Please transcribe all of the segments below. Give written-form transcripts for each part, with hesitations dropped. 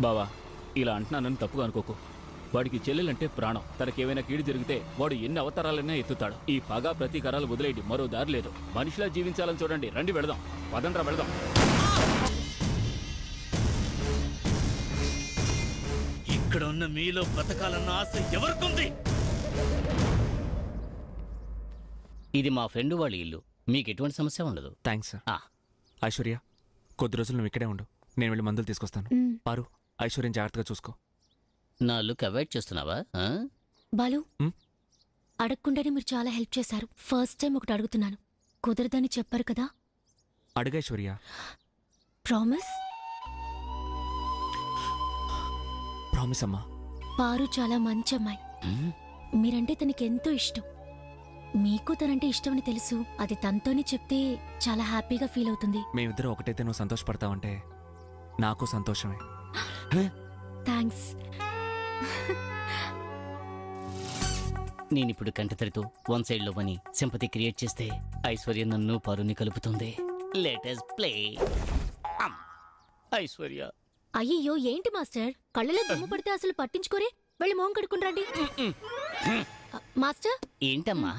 బావా, ఇలా అంటున్నానని తప్పుగా అనుకోకు. వాడికి చెల్లెలంటే ప్రాణం. తనకేమైనా కీడు జరిగితే వాడు ఎన్ని అవతారాలైనా ఎత్తుతాడు. ఈ పగా ప్రతీకారాలు వదిలేయండి, మరో దారి లేదు. మనిషిలా జీవించాలని చూడండి. రండి వెళదాం, పదండ్రా వెళదాం. ఇక్కడ ఉన్న మీలో బ్రతకాలన్న ఆశ ఎవరికుంది? ఇది మా ఫ్రెండ్ వాళ్ళ ఇల్లు, మీకు ఎటువంటి సమస్య ఉండదు. Thanks sir. ఐశ్వర్య, కొద్ది రోజులు నువ్వు ఇక్కడే ఉండు, నేను వెళ్ళి మందులు తీసుకొస్తాను. పారు, ఐశ్వర్యం జాగ్రత్తగా చూసుకో. నా లుక్ అవాయిడ్ చేస్తున్నావా? బాలు, అడగకుండానే మీరు చాలా హెల్ప్ చేశారు. ఫస్ట్ టైం ఒకటి అడుగుతున్నాను, కుదరదని చెప్పారు కదా? అడుగు ఐశ్వర్య. ప్రామిస్? ప్రామిస్ అమ్మా. పారు చాలా మంచి అమ్మాయి. మీరంటే తనకి ఎంతో ఇష్టం. మీకు తనంటే ఇష్టమని తెలుసు. అది తనతోనే చెప్తే చాలా హ్యాపీగా ఫీల్ అవుతుంది. మేమిద్దరం ఒకటైతే నువ్వు సంతోషపడతావంటే నాకు సంతోషమే. థ్యాంక్స్. నేనిప్పుడు కంటతడితో వన్ సైడ్ లో పని సింపతి క్రియేట్ చేస్తే ఐశ్వర్య నన్ను పారుని కలుపుతుంది. Let us play. ఐశ్వర్య. అయ్యయ్యో, ఏంటి మాస్టర్, కళ్ళలో దుమ్ము పడితే అసలు పట్టించుకోరే. వెళ్ళి మొహం కడుక్కుని రండి. మాస్టర్. ఏంటమ్మా?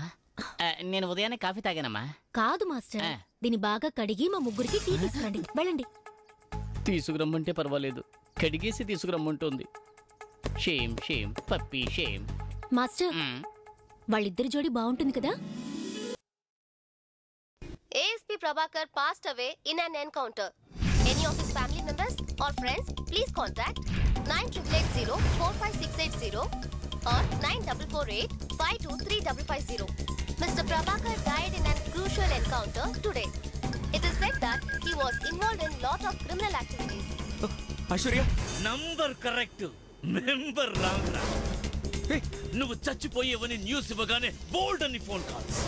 నేను ఉదయాన్నే కాఫీ తాగానమ్మా. కాదు మాస్టర్, దీన్ని బాగా కడిగి మా ముగ్గురికి టీ తీసుకురండి. వెళ్ళండి. తీసుకురమ్మంటే పర్వాలేదు, కడిగేసి తీసుకురమ్మంటుంది. Shame shame puppy shame. Master, వాళ్ళిద్దరి జోడి బాగుంటుంది కదా? ASP Prabhakar passed away in an encounter. Any of his family members or friends, please contact 9880456880 or 9448523550. Mr. Prabhakar died in an crucial encounter today. It is said that he was involved in lot of criminal activities. Aishwarya, number correct, member wrong రా. నువ్వు చచ్చిపోయేవని news ఇవ్వగానే బోల్డ్ అని phone calls.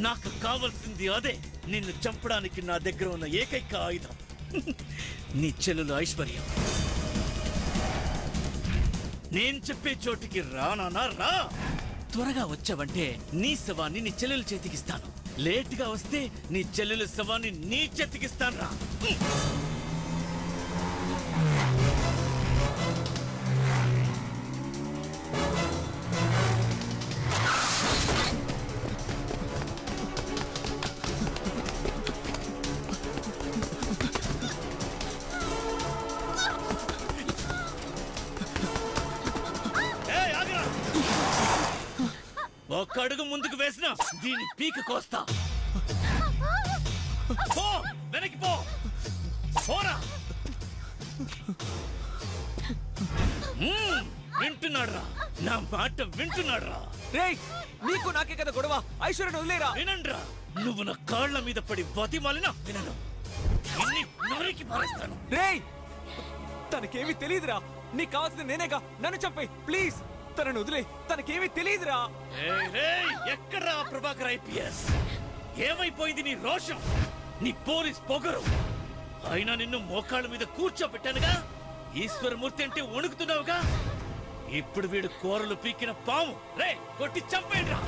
నాకు కావాల్సింది అదే. నిన్ను చంపడానికి నా దగ్గర ఉన్న ఏకైక ఆయుధం నీ చెల్లెలు ఐశ్వర్య. నేను చెప్పే చోటికి రానా? రా. త్వరగా వచ్చావంటే నీ శవాన్ని నీ చెల్లెలు చేతికిస్తాను. లేట్గా వస్తే నీ చెల్లెలు శవాన్ని నీ చేతికిస్తాను రా. ఒక్క అడుగు ముందుకు వేసినా దీని పీక కోస్తా. పో, వెనక్కి పో. పోరా. వింటున్నాడ్రా, నా మాట వింటున్నాడ్రా. రేయ్, నీకు నాకే కదా గొడవ. ఐశ్వర్యను వదిలేరా. వినండ్రా, నువ్వు నా కాళ్ల మీద పడి బతిమాలినా వినను. నరికి పారేస్తాను. రేయ్, తనకేమీ తెలియదురా. నీకు కావాల్సింది నేనేగా. నన్ను చంపేయ్ ప్లీజ్. తనను వదిలే, తనకేమీ తెలియదురా. ఎక్కడ్రా ప్రభాకర్ IPS? ఏమైపోయింది నీ రోషం, నీ పోలీస్ పొగరు? అయినా నిన్ను మోకాళ్ళ మీద కూర్చోబెట్టానుగా. ఈశ్వరమూర్తి అంటే వణుకుతున్నావుగా. ఇప్పుడు వీడు కూరలు పీకిన పాము. రే, కొట్టి చంపేయండిరా.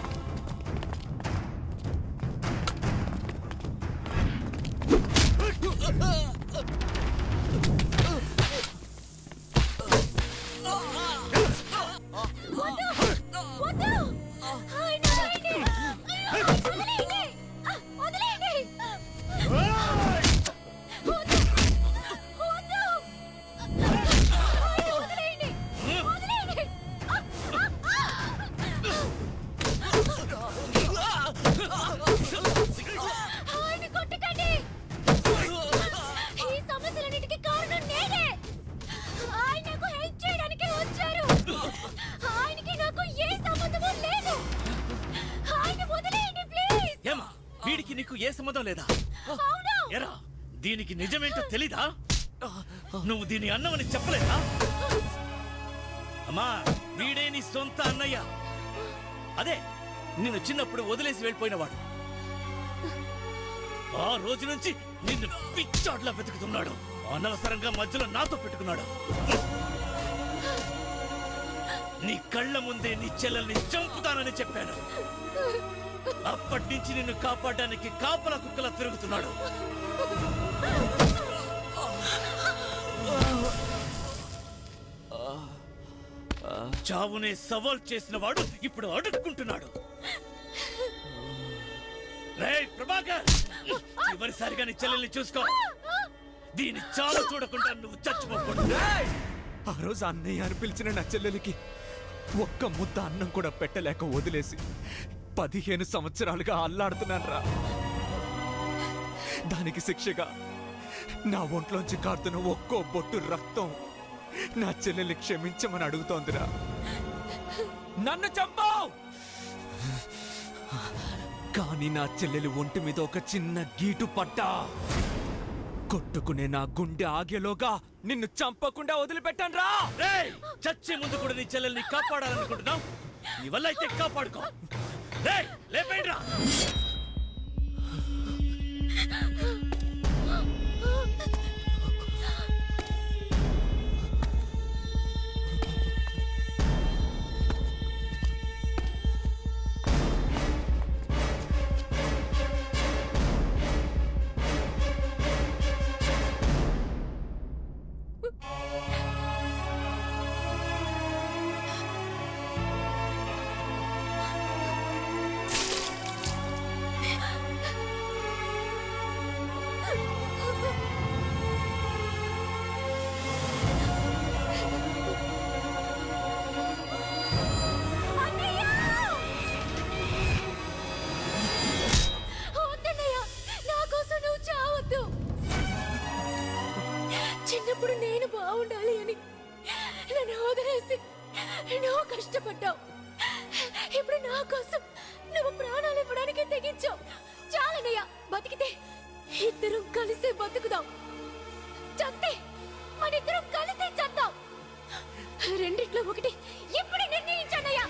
వీడికి నీకు ఏ సంబంధం లేదా? ఎరా, దీనికి నిజమేంటో తెలీదా? నువ్వు దీని అన్నమని చెప్పలేదా? అమ్మా, వీడే నీ సొంత అన్నయ్య. అదే నిన్ను చిన్నప్పుడు వదిలేసి వెళ్ళిపోయినవాడు. ఆ రోజు నుంచి నిన్ను పిచ్చాట్లా వెతుకుతున్నాడు. అనవసరంగా మధ్యలో నాతో పెట్టుకున్నాడు. నీ కళ్ళ ముందే నీ చెల్లెల్ని చంపుతానని చెప్పాను. అప్పటి నుంచి నిన్ను కాపాడడానికి కాపలా కుక్కలా తిరుగుతున్నాడు. చావునే సవాల్ చేసిన వాడు ఇప్పుడు అడుక్కుంటున్నాడు. రేయ్ ప్రభాకర్, చివరిసారిగా నీ చెల్లెల్ని చూసుకో. దీని చావు చూడకుండా నువ్వు చచ్చిపోకూడదు. ఆ రోజు అన్నయ్య అని పిలిచిన నా చెల్లెలికి ఒక్క ముద్ద అన్నం కూడా పెట్టలేక వదిలేసి 15 సంవత్సరాలుగా అల్లాడుతున్నాను రా. దానికి శిక్షగా నా ఒంట్లోంచి కారుతున్న ఒక్కో బొట్టు రక్తం నా చెల్లెల్ని క్షమించమని అడుగుతోందిరా. నన్ను చంపావు, కానీ నా చెల్లెలి ఒంటి మీద ఒక చిన్న గీటు పట్టా. కొట్టుకునే నా గుండె ఆగేలోగా నిన్ను చంపకుండా వదిలిపెట్టాను రా. చచ్చే ముందు కూడా నీ చెల్లెల్ని కాపాడాలనుకుంటున్నావు. నీ వల్ల అయితే కాపాడుకో. లేపేయండి రా. చిన్నప్పుడు నేను బాగుండాలి అని నన్ను వదిలేసి నువ్వు కష్టపడ్డావు. ఇప్పుడు నా కోసం నువ్వు ప్రాణాలు ఇవ్వడానికి తెగించావు. చాలనయ్యా, బతికితే ఇద్దరం కలిసే బతుకుదాం. చస్తే మనిద్దరం కలిసే చద్దాం. రెండిట్లో ఒకటి ఇప్పుడు నిర్ణయించానయ్యా.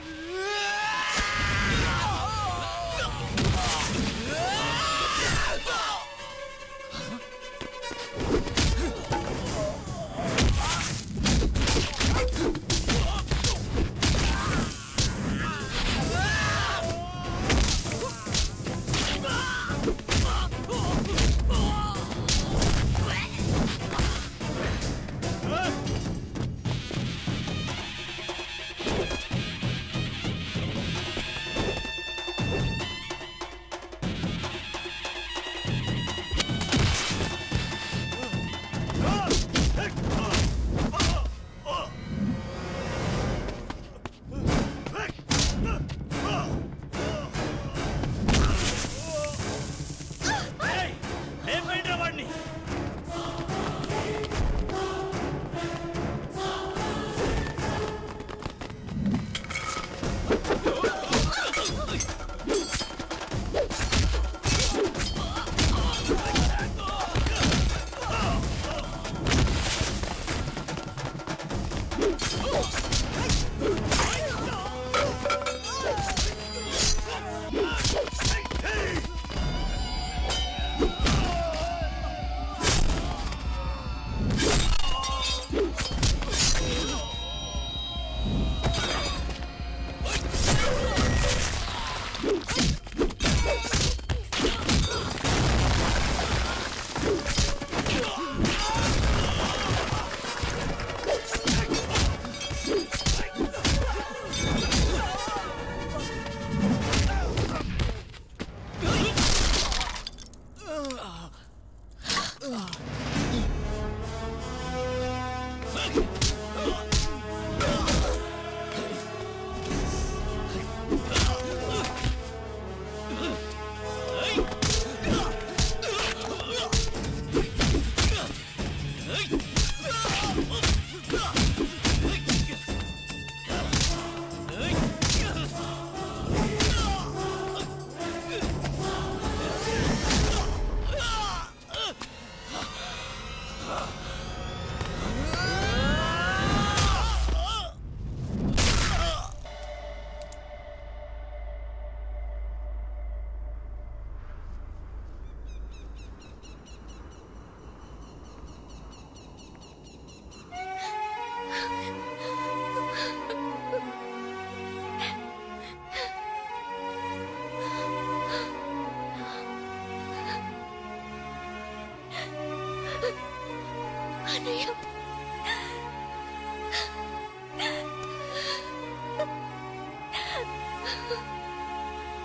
అన్నయ్య